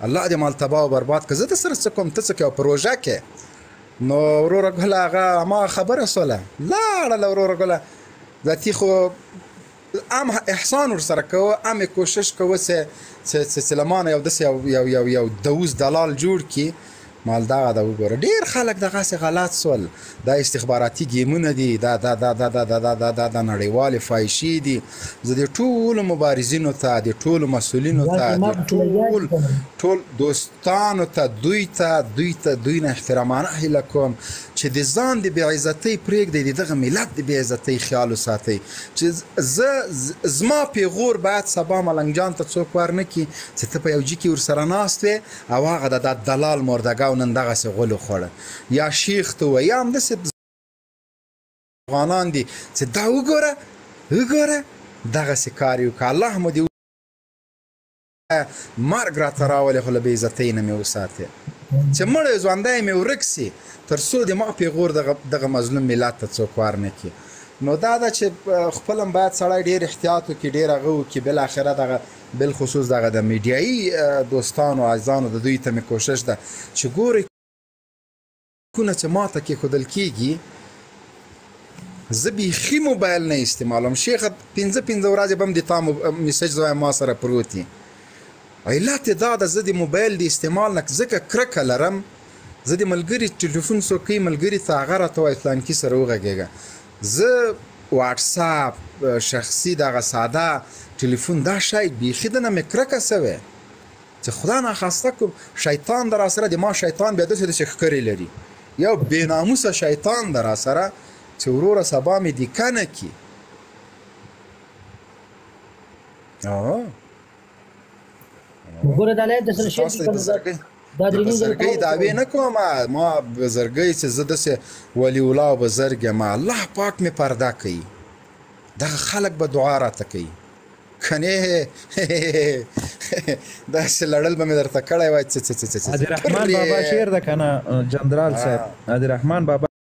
الله دې مال تباه او برباد که زه در سره څه کوم ته څه کوې په روژه کې نو وروره ګله هغه هماغه خبره سوله لاړله وروره ګله ذاتي خو ام احسان ورسره کوه ام کوشش کوه چې له ما نه یو داسې یو دوز دلال جوړ کړي مال دغه ده وګوره ډېر خلک دغسې غلط سول دا استخباراتي ګیمونه دي دا نړیوالې فایشې دي زه د ټولو مبارزینو ته د ټولو مسؤلینو ته د ټول دوستانو ته دوی نه احترامانه هیله کوم چې د ځان د بېعزتۍ پرېږدئ د دغه ملت د بېعزتۍ خیال وساتئ چې زما پیغور باید سبا ملنګ جان ته څوک ورنه کړي چې ته په یو جي کې ورسره ناست وې او هغه د دلال مردګه نن دغسې غول وخوړه یا شیخ ته ووایه یا همداسې افغانان دي چې دا وګوره دغسې کار یې وکړه الله مو دې مرګ راته راولې خو له بېعزتۍ نه مې وساتې چې مړی ژوندی مې ورک سي تر څو د ما پیغور دغه مظلوم ملت ته څوک ورنه کړي نو دا ده چې خپل هم باید سړی ډېر احتیاط وکړي ډېر هغه وکړي بالاخره دغه بالخصوص دغه د میډیایي دوستانو عزیزانو د دوی ته مې کوشش ده چې ګورئ کونه چې ما ته کېښودل کېږي زه بیخي موبایل نه استعمالوم شیخه 5 ورځې به هم د تا میسج وایم ما سره پروت وي علت یې دا ده زه د موبایل د استعمال نه ځکه کرکه لرم زه د ملګري ټلیفون څوک کوي ملګري ته هغه راته وایي فلانکي سره وغږېږه زه واټساپ شخصي دغه ساده ټلیفون دا شی بیخي دنه مې کرکه سوې چې خدا ناخواسته کوم شیطان در راسره د ما شیطان بیا داسې ښکرې لري یو بېناموسه شیطان در راسره چې وروره سبا مې دیکه نه کړي وګوره دا لایق درسره شیر بزرګۍ دعوې نه کوم ما بزرګۍ چې زه داسې ولي الله بزرګ یم الله پاک مې پرده کوي دغه خلک به دعا راته کوي کنې داسې لړل به مې درته کړی وای عبدالرحمن بابا شعر ده که نه جنرال صاحب عبدالرحمن بابا